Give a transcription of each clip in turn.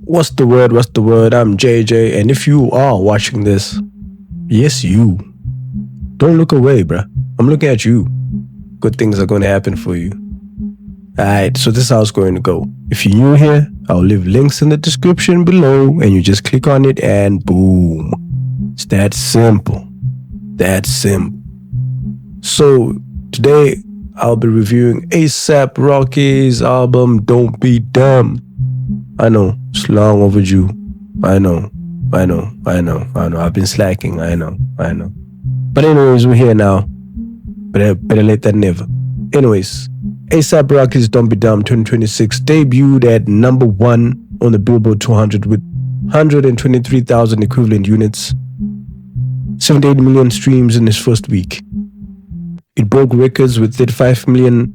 What's the word? What's the word? I'm JJ, and if you are watching this, yes, you. Don't look away, bruh. I'm looking at you. Good things are going to happen for you. Alright, so this is how it's going to go. If you're new here, I'll leave links in the description below, and you just click on it, and boom. It's that simple. That simple. So today, I'll be reviewing A$AP Rocky's album, Don't Be Dumb. I know, it's long overdue. I know. I've been slacking, I know. But anyways, we're here now. Better late than never. Anyways, A$AP Rocky's Don't Be Dumb 2026 debuted at #1 on the Billboard 200 with 123,000 equivalent units, 78 million streams in its first week. It broke records with 35 million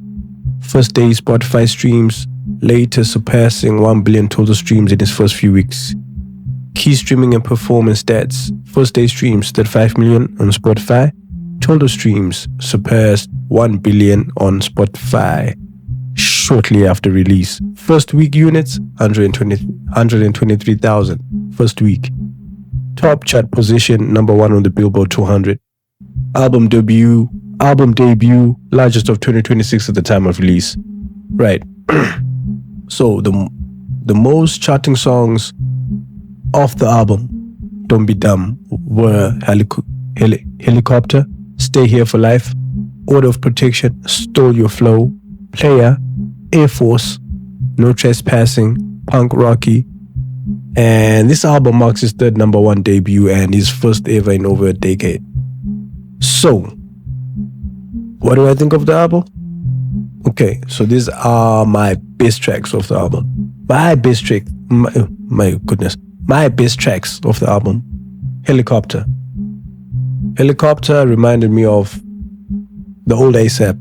first day Spotify streams, later surpassing 1 billion total streams in its first few weeks. Key streaming and performance stats: first day streams 35 million on Spotify, total streams surpassed 1 billion on Spotify shortly after release. First week units 123,000 first week. Top chart position #1 on the Billboard 200. Album debut, largest of 2026 at the time of release. Right. So the most charting songs off the album, Don't Be Dumb, were Helicopter, Stay Here for Life, Order of Protection, Stole Your Flow, Player, Air Force, No Trespassing, Punk Rocky. And this album marks his third #1 debut and his first ever in over a decade. So, what do I think of the album? Okay, so these are my best tracks of the album. My best tracks of the album. Helicopter. Helicopter reminded me of the old A$AP.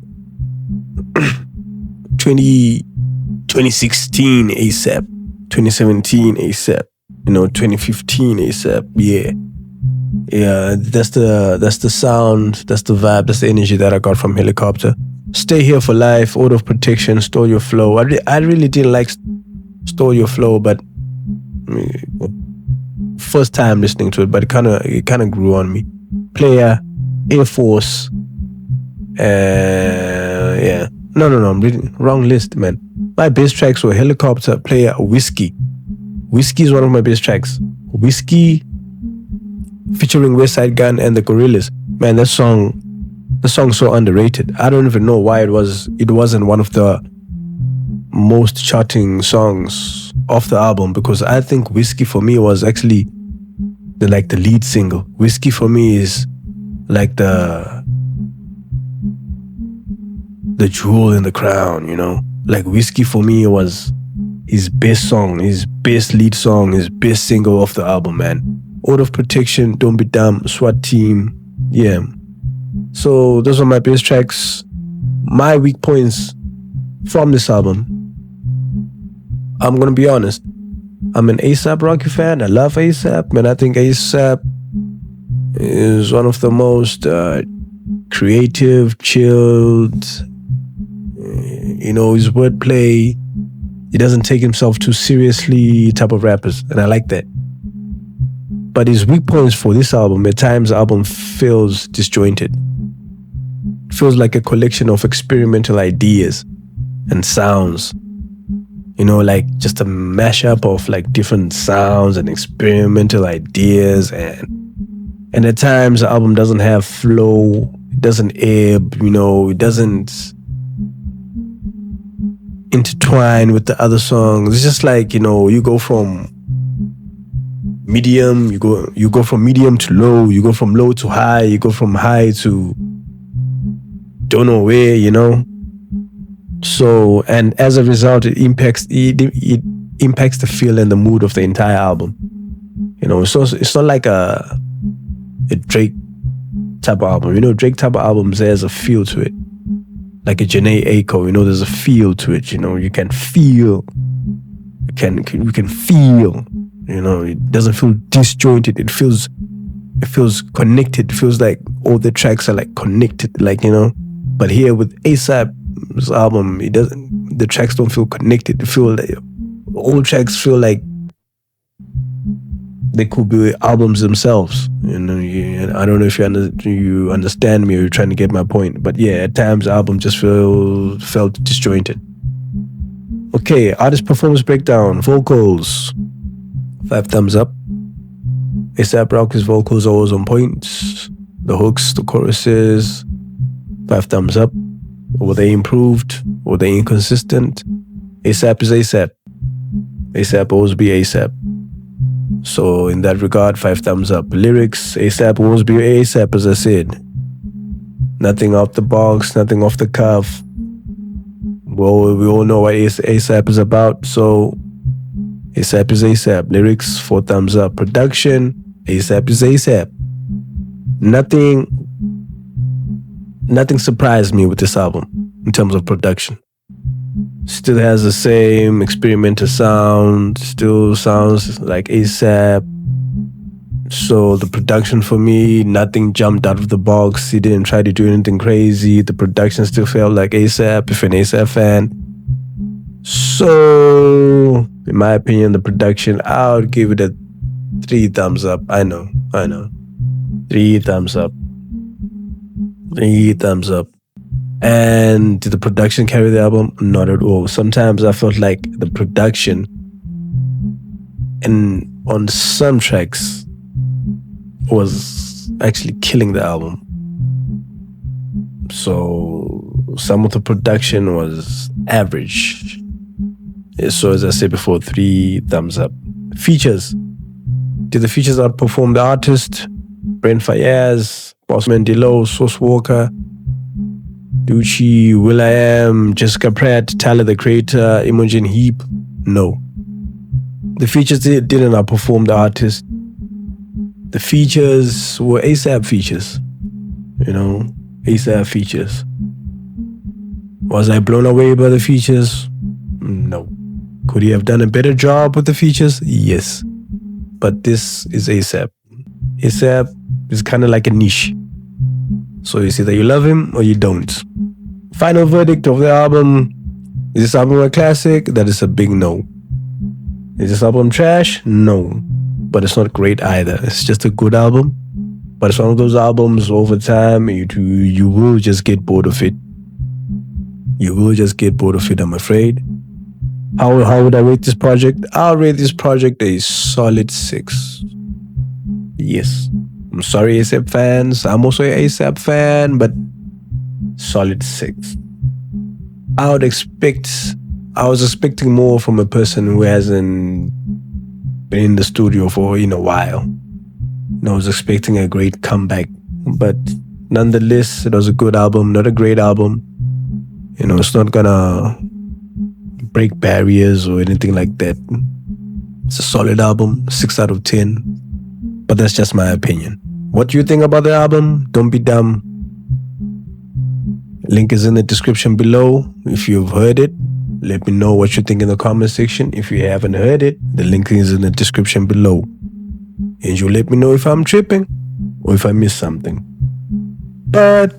2016 A$AP, 2017 A$AP, 2015 A$AP, yeah. Yeah, that's the sound, that's the vibe, that's the energy that I got from Helicopter. Stay Here for Life, Order of Protection, Stole Your Flow. I really didn't like Stole Your Flow, but first time listening to it, but it kind of grew on me. Player, Air Force, yeah. No, I'm reading wrong list, man. My best tracks were Helicopter, Player, Whiskey. Whiskey is one of my best tracks. Whiskey, featuring West Side Gun and the Gorillaz. Man, the song's so underrated. I don't even know why it wasn't one of the most charting songs off the album, because I think Whiskey for me was actually the lead single. Whiskey for me is like the jewel in the crown, Like Whiskey for me was his best song, his best lead song, his best single off the album, man. Order of Protection, Don't Be Dumb, SWAT Team, yeah. So those are my best tracks. My weak points from this album. I'm gonna be honest. I'm an A$AP Rocky fan. I love A$AP, man. I think A$AP is one of the most creative, chilled. His wordplay. He doesn't take himself too seriously type of rappers, and I like that. But his weak points for this album, at times the album feels disjointed. It feels like a collection of experimental ideas and sounds. Like just a mashup of like different sounds and experimental ideas, and at times the album doesn't have flow, it doesn't ebb, it doesn't intertwine with the other songs. It's just like, you go from medium, you go from medium to low, you go from low to high, you go from high to don't know where, So, and as a result, it impacts the feel and the mood of the entire album. So it's not like a Drake type of album. Drake type of albums, there's a feel to it. Like a Jhené Aiko, there's a feel to it. You can feel. You can feel. It doesn't feel disjointed. It feels connected. It feels like all the tracks are like connected. But here with A$AP's album, the tracks don't feel connected. All tracks feel like They could be albums themselves. I don't know if you understand me or you're trying to get my point. But yeah, at times album just felt disjointed. Okay, artist performance breakdown, vocals. 5 thumbs up. A$AP Rocky's vocals always on point. The hooks, the choruses, 5 thumbs up. Were they improved? Were they inconsistent? A$AP is A$AP. A$AP always be A$AP. So in that regard, 5 thumbs up. Lyrics, A$AP always be A$AP, as I said. Nothing off the box, nothing off the cuff. Well, we all know what A$AP is about, so A$AP is A$AP. Lyrics, 4 thumbs up. Production, A$AP is A$AP. Nothing surprised me with this album in terms of production. Still has the same experimental sound, still sounds like A$AP. So the production for me, nothing jumped out of the box. He didn't try to do anything crazy. The production still felt like A$AP, if an A$AP fan. So, in my opinion, the production, I would give it a 3 thumbs up. I know. 3 thumbs up. 3 thumbs up. And did the production carry the album? Not at all. Sometimes I felt like the production and on some tracks was actually killing the album. So some of the production was average. So as I said before, 3 thumbs up. Features. Did the features outperform the artist? Brent Fayez, Bossman Delo, Sauce Walker, Ducci, will.i.am, Jessica Pratt, Tyler the Creator, Imogen Heap? No. The features didn't outperform the artist. The features were A$AP features. A$AP features. Was I blown away by the features? No. Could he have done a better job with the features? Yes. But this is A$AP. A$AP is kind of like a niche. So it's either you love him or you don't. Final verdict of the album. Is this album a classic? That is a big no. Is this album trash? No. But it's not great either. It's just a good album. But it's one of those albums over time you will just get bored of it. You will just get bored of it, I'm afraid. How would I rate this project? I'll rate this project a solid 6. Yes. I'm sorry, A$AP fans. I'm also an A$AP fan, but solid 6. I was expecting more from a person who hasn't been in the studio for a while. I was expecting a great comeback, but nonetheless, it was a good album, not a great album. It's not gonna break barriers or anything like that. It's a solid album, 6 out of 10. But that's just my opinion. What do you think about the album? Don't be dumb. Link is in the description below. If you've heard it, let me know what you think in the comment section. If you haven't heard it, the link is in the description below. And you let me know if I'm tripping or if I missed something. But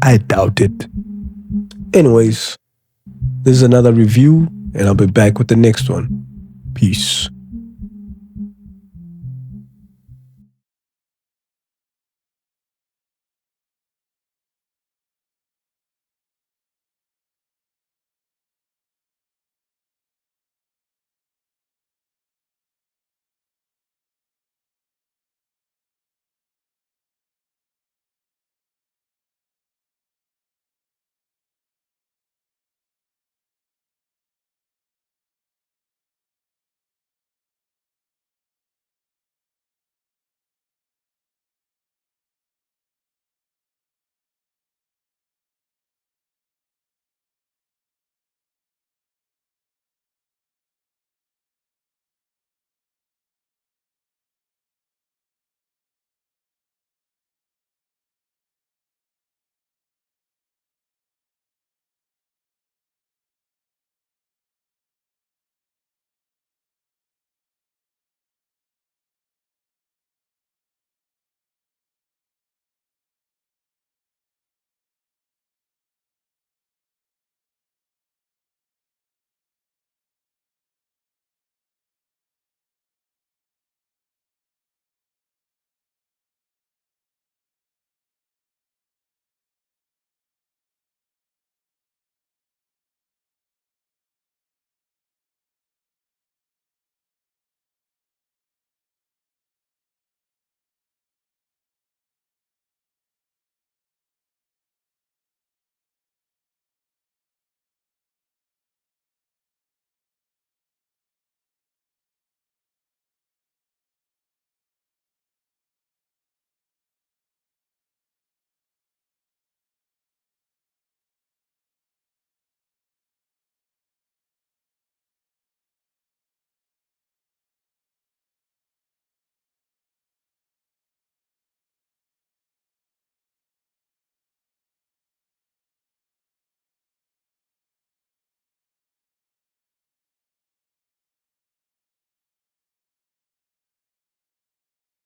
I doubt it. Anyways, this is another review and I'll be back with the next one. Peace.